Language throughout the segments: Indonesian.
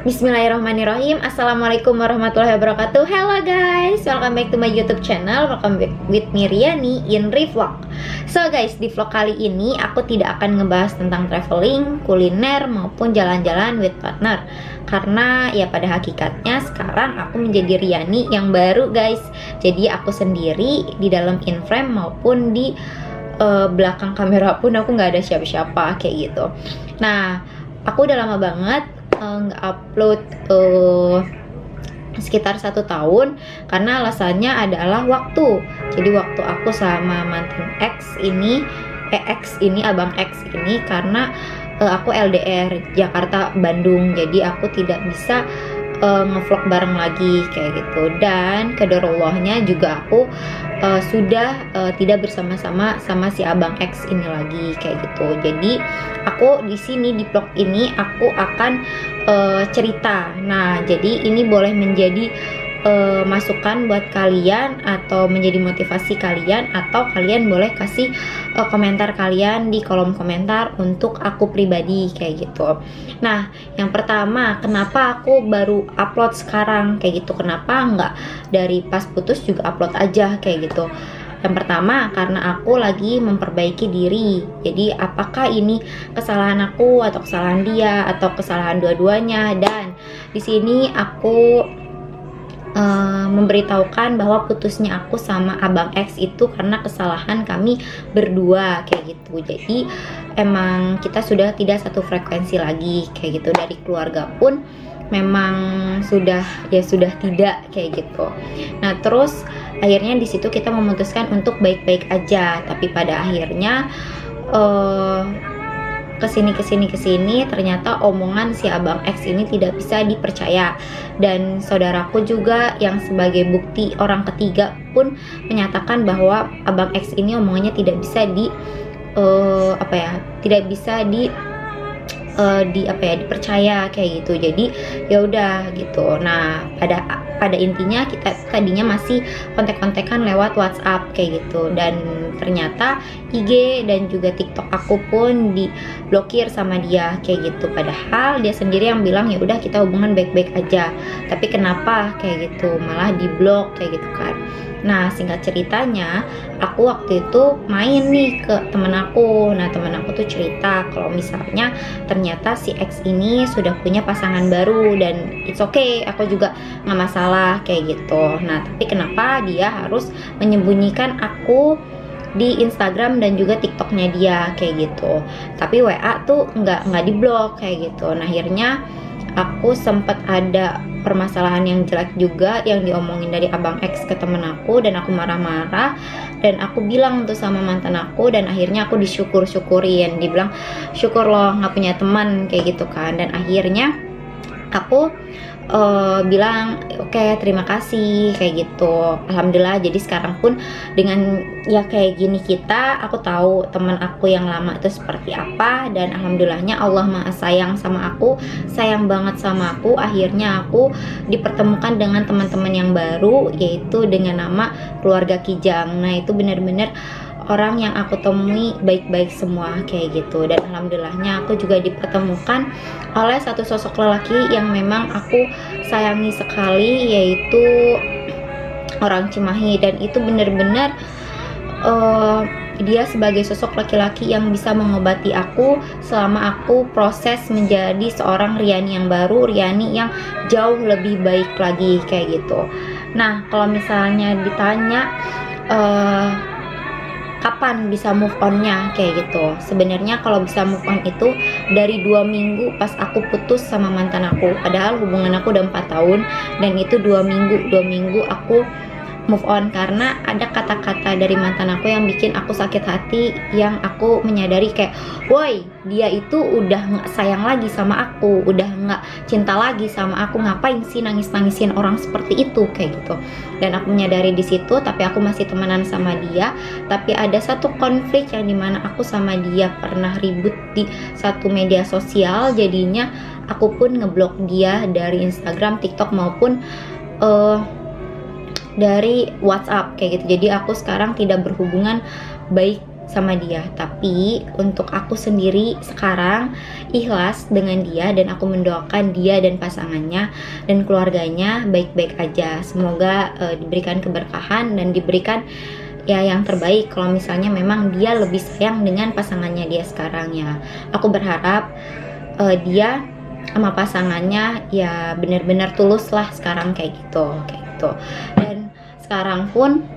Bismillahirrahmanirrahim. Assalamualaikum warahmatullahi wabarakatuh. Hello guys, welcome back to my YouTube channel. Welcome back with me Riani in Revlog. So guys, di vlog kali ini aku tidak akan ngebahas tentang traveling, kuliner maupun jalan-jalan with partner. Karena ya pada hakikatnya sekarang aku menjadi Riani yang baru guys. Jadi aku sendiri di dalam in frame maupun di belakang kamera pun aku nggak ada siapa-siapa kayak gitu. Nah, aku udah lama banget nggak upload sekitar 1 tahun karena alasannya adalah waktu. Jadi waktu aku sama mantan abang X ini karena aku LDR Jakarta Bandung, jadi aku tidak bisa ngevlog bareng lagi kayak gitu. Dan qadarullohnya juga aku sudah tidak bersama-sama sama si abang X ini lagi kayak gitu. Jadi aku di sini di vlog ini aku akan cerita. Nah, jadi ini boleh menjadi masukan buat kalian atau menjadi motivasi kalian, atau kalian boleh kasih komentar kalian di kolom komentar untuk aku pribadi kayak gitu. Nah, yang pertama, kenapa aku baru upload sekarang kayak gitu, kenapa nggak dari pas putus juga upload aja kayak gitu. Yang pertama, karena aku lagi memperbaiki diri. Jadi apakah ini kesalahan aku atau kesalahan dia atau kesalahan dua-duanya. Dan di sini aku memberitahukan bahwa putusnya aku sama abang X itu karena kesalahan kami berdua kayak gitu. Jadi emang kita sudah tidak satu frekuensi lagi kayak gitu. Dari keluarga pun memang sudah tidak kayak gitu. Nah, terus akhirnya di situ kita memutuskan untuk baik-baik aja. Tapi pada akhirnya kesini ternyata omongan si abang X ini tidak bisa dipercaya, dan saudaraku juga yang sebagai bukti orang ketiga pun menyatakan bahwa abang X ini omongannya tidak bisa dipercaya kayak gitu. Jadi ya udah gitu. Nah, pada intinya kita tadinya masih kontek-kontekan lewat WhatsApp kayak gitu, dan ternyata IG dan juga TikTok aku pun diblokir sama dia kayak gitu. Padahal dia sendiri yang bilang ya udah kita hubungan baik-baik aja. Tapi kenapa kayak gitu malah diblok kayak gitu kan. Nah, singkat ceritanya, aku waktu itu main nih ke temen aku. Nah, temen aku tuh cerita kalau misalnya ternyata si X ini sudah punya pasangan baru, dan it's okay, aku juga nggak masalah kayak gitu. Nah, tapi kenapa dia harus menyembunyikan aku di Instagram dan juga TikToknya dia kayak gitu. Tapi WA tuh nggak diblok kayak gitu. Nah, akhirnya aku sempat ada permasalahan yang jelek juga yang diomongin dari abang X ke temen aku, dan aku marah-marah dan aku bilang tuh sama mantan aku, dan akhirnya aku disyukur-syukurin, dibilang syukur loh nggak punya teman kayak gitu kan. Dan akhirnya aku bilang oke, terima kasih kayak gitu. Alhamdulillah, jadi sekarang pun dengan ya kayak gini aku tahu teman aku yang lama itu seperti apa, dan alhamdulillahnya Allah maha sayang sama aku, sayang banget sama aku. Akhirnya aku dipertemukan dengan teman-teman yang baru, yaitu dengan nama keluarga Kijang. Nah, itu benar-benar orang yang aku temui baik-baik semua kayak gitu. Dan alhamdulillahnya aku juga dipertemukan oleh satu sosok lelaki yang memang aku sayangi sekali, yaitu orang Cimahi. Dan itu benar-benar dia sebagai sosok laki-laki yang bisa mengobati aku selama aku proses menjadi seorang Riani yang baru, Riani yang jauh lebih baik lagi kayak gitu. Nah, kalau misalnya ditanya kapan bisa move onnya kayak gitu, sebenarnya kalau bisa move on itu dari 2 minggu pas aku putus sama mantan aku. Padahal hubungan aku udah 4 tahun, dan itu 2 minggu aku move on karena ada kata-kata dari mantan aku yang bikin aku sakit hati, yang aku menyadari kayak, woi, dia itu udah nggak sayang lagi sama aku, udah nggak cinta lagi sama aku, ngapain sih nangis-nangisin orang seperti itu kayak gitu. Dan aku menyadari di situ, tapi aku masih temenan sama dia. Tapi ada satu konflik yang dimana aku sama dia pernah ribut di satu media sosial, jadinya aku pun ngeblok dia dari Instagram, TikTok maupun dari WhatsApp kayak gitu. Jadi aku sekarang tidak berhubungan baik sama dia. Tapi untuk aku sendiri sekarang ikhlas dengan dia, dan aku mendoakan dia dan pasangannya dan keluarganya baik-baik aja. Semoga diberikan keberkahan dan diberikan ya yang terbaik. Kalau misalnya memang dia lebih sayang dengan pasangannya dia sekarang, ya aku berharap dia sama pasangannya ya benar-benar tulus lah sekarang kayak gitu. Dan sekarang pun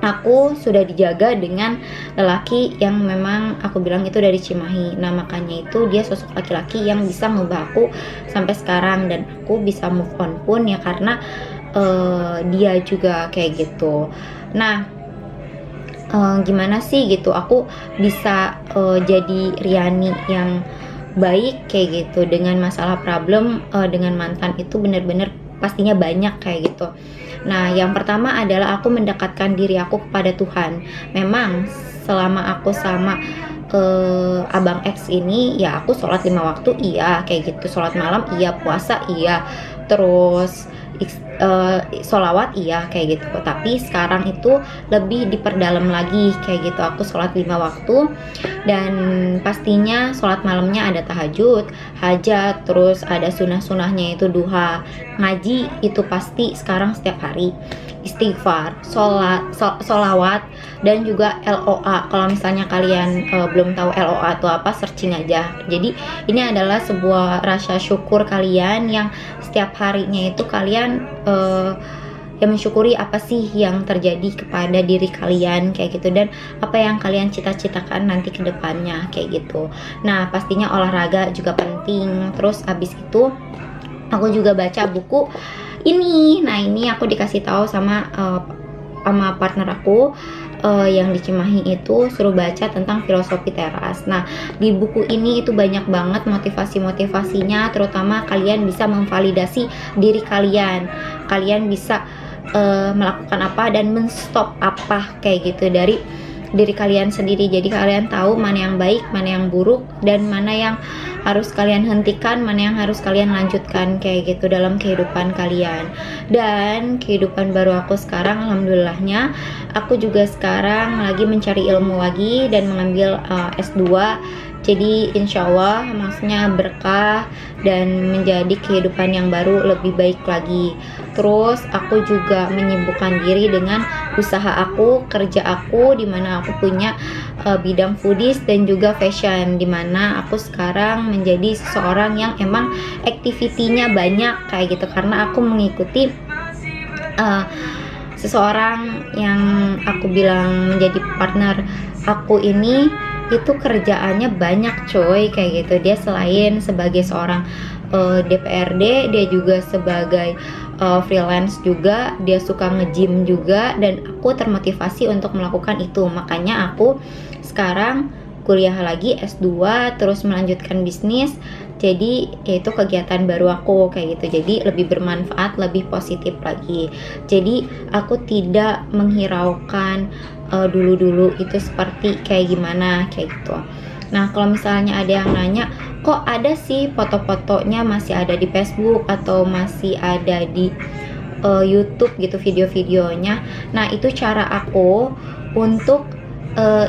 aku sudah dijaga dengan lelaki yang memang aku bilang itu dari Cimahi. Nah makanya itu dia sosok laki-laki yang bisa ngubah aku sampai sekarang, dan aku bisa move on pun ya karena dia juga kayak gitu. Nah gimana sih gitu aku bisa jadi Riani yang baik kayak gitu dengan masalah problem dengan mantan itu benar-benar pastinya banyak kayak gitu. Nah yang pertama adalah aku mendekatkan diri aku kepada Tuhan. Memang selama aku sama abang X ini ya aku sholat 5 waktu iya kayak gitu, sholat malam iya, puasa iya, terus sholawat iya kayak gitu. Tapi sekarang itu lebih diperdalam lagi kayak gitu, aku sholat 5 waktu, dan pastinya sholat malamnya ada tahajud, hajat, terus ada sunah-sunahnya itu duha, ngaji itu pasti sekarang setiap hari, istighfar, sholawat, dan juga LOA. Kalau misalnya kalian belum tahu LOA itu apa, searching aja. Jadi ini adalah sebuah rasa syukur kalian yang setiap harinya itu kalian yang mensyukuri apa sih yang terjadi kepada diri kalian kayak gitu, dan apa yang kalian cita-citakan nanti ke depannya kayak gitu. Nah pastinya olahraga juga penting. Terus abis itu aku juga baca buku ini. Nah ini aku dikasih tahu sama partner aku yang di Cimahi itu suruh baca tentang filosofi teras. Nah di buku ini itu banyak banget motivasi-motivasinya, terutama kalian bisa memvalidasi diri kalian. Kalian bisa melakukan apa dan menstop apa kayak gitu dari diri kalian sendiri. Jadi kalian tahu mana yang baik, mana yang buruk, dan mana yang harus kalian hentikan, mana yang harus kalian lanjutkan kayak gitu dalam kehidupan kalian. Dan kehidupan baru aku sekarang, alhamdulillahnya aku juga sekarang lagi mencari ilmu lagi dan mengambil S2. Jadi insya Allah maksudnya berkah dan menjadi kehidupan yang baru lebih baik lagi. Terus aku juga menyibukkan diri dengan usaha aku, kerja aku, dimana aku punya bidang foodies dan juga fashion, dimana aku sekarang menjadi seseorang yang emang activity-nya banyak kayak gitu, karena aku mengikuti seseorang yang aku bilang menjadi partner aku ini itu kerjaannya banyak coy kayak gitu. Dia selain sebagai seorang DPRD, dia juga sebagai freelance juga, dia suka nge-gym juga, dan aku termotivasi untuk melakukan itu. Makanya aku sekarang kuliah lagi S2, terus melanjutkan bisnis. Jadi yaitu kegiatan baru aku kayak gitu, jadi lebih bermanfaat, lebih positif lagi. Jadi aku tidak menghiraukan dulu-dulu itu seperti kayak gimana kayak gitu. Nah kalau misalnya ada yang nanya, kok ada sih foto-fotonya masih ada di Facebook atau masih ada di YouTube gitu video-videonya. Nah itu cara aku untuk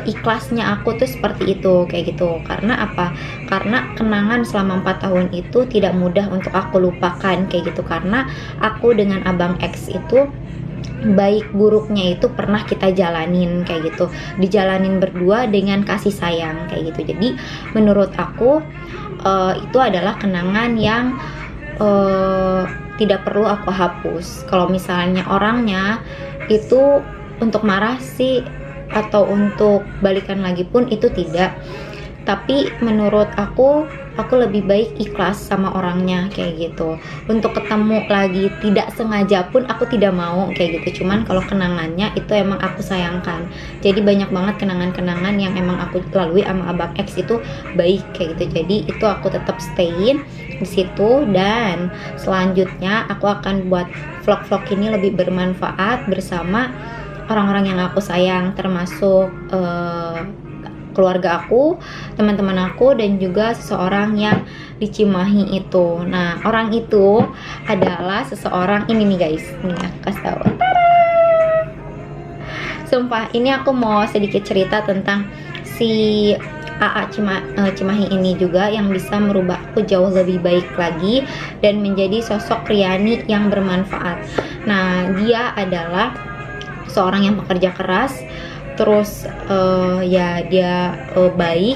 ikhlasnya aku tuh seperti itu kayak gitu. Karena apa? Karena kenangan selama 4 tahun itu tidak mudah untuk aku lupakan kayak gitu, karena aku dengan abang X itu baik buruknya itu pernah kita jalanin kayak gitu, dijalanin berdua dengan kasih sayang kayak gitu. Jadi menurut aku itu adalah kenangan yang tidak perlu aku hapus. Kalau misalnya orangnya itu untuk marah sih atau untuk balikan lagi pun itu tidak, tapi menurut aku lebih baik ikhlas sama orangnya kayak gitu. Untuk ketemu lagi tidak sengaja pun aku tidak mau kayak gitu. Cuman kalau kenangannya itu emang aku sayangkan. Jadi banyak banget kenangan-kenangan yang emang aku lalui sama abang X itu baik kayak gitu. Jadi itu aku tetap stayin di situ, dan selanjutnya aku akan buat vlog-vlog ini lebih bermanfaat bersama orang-orang yang aku sayang, termasuk keluarga aku, teman-teman aku, dan juga seseorang yang di Cimahi itu. Nah, orang itu adalah seseorang ini nih guys. Nih aku kasih tahu. Sumpah, ini aku mau sedikit cerita tentang si Cimahi ini juga yang bisa merubah aku jauh lebih baik lagi dan menjadi sosok Riani yang bermanfaat. Nah, dia adalah seorang yang pekerja keras, terus ya dia baik,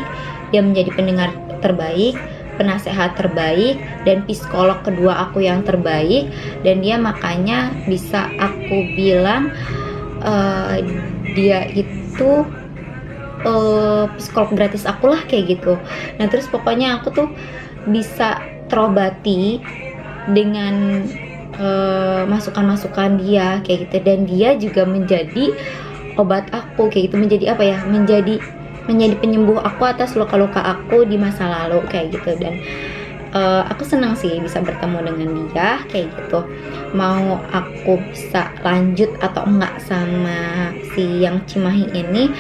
dia menjadi pendengar terbaik, penasehat terbaik, dan psikolog kedua aku yang terbaik. Dan dia makanya bisa aku bilang dia itu psikolog gratis aku lah, kayak gitu. Nah terus pokoknya aku tuh bisa terobati dengan masukan-masukan dia kayak gitu, dan dia juga menjadi obat aku kayak gitu, menjadi apa ya, menjadi penyembuh aku atas luka-luka aku di masa lalu kayak gitu. Dan aku senang sih bisa bertemu dengan dia kayak gitu. Mau aku bisa lanjut atau enggak sama si yang Cimahi ini,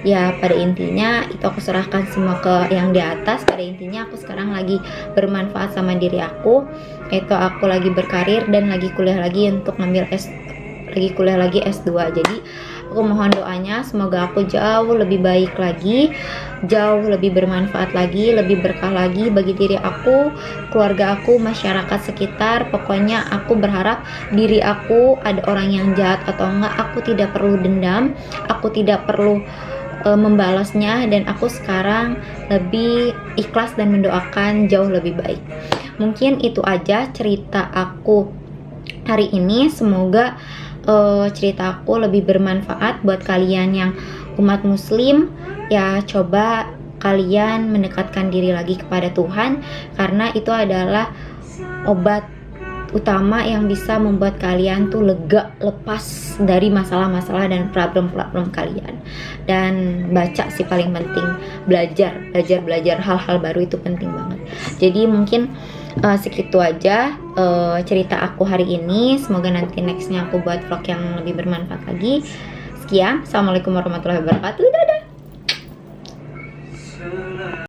ya pada intinya itu aku serahkan semua ke yang di atas. Pada intinya aku sekarang lagi bermanfaat sama diri aku, itu aku lagi berkarir dan lagi kuliah lagi untuk ngambil kuliah lagi S2. Jadi aku mohon doanya semoga aku jauh lebih baik lagi, jauh lebih bermanfaat lagi, lebih berkah lagi bagi diri aku, keluarga aku, masyarakat sekitar. Pokoknya aku berharap diri aku, ada orang yang jahat atau enggak, aku tidak perlu dendam, aku tidak perlu membalasnya, dan aku sekarang lebih ikhlas dan mendoakan jauh lebih baik. Mungkin itu aja cerita aku hari ini. Semoga cerita aku lebih bermanfaat buat kalian yang umat muslim. Ya coba kalian mendekatkan diri lagi kepada Tuhan, karena itu adalah obat utama yang bisa membuat kalian tuh lega, lepas dari masalah-masalah dan problem-problem kalian. Dan baca sih paling penting, belajar hal-hal baru itu penting banget. Jadi mungkin segitu aja cerita aku hari ini. Semoga nanti nextnya aku buat vlog yang lebih bermanfaat lagi. Sekian, assalamualaikum warahmatullahi wabarakatuh. Dadah.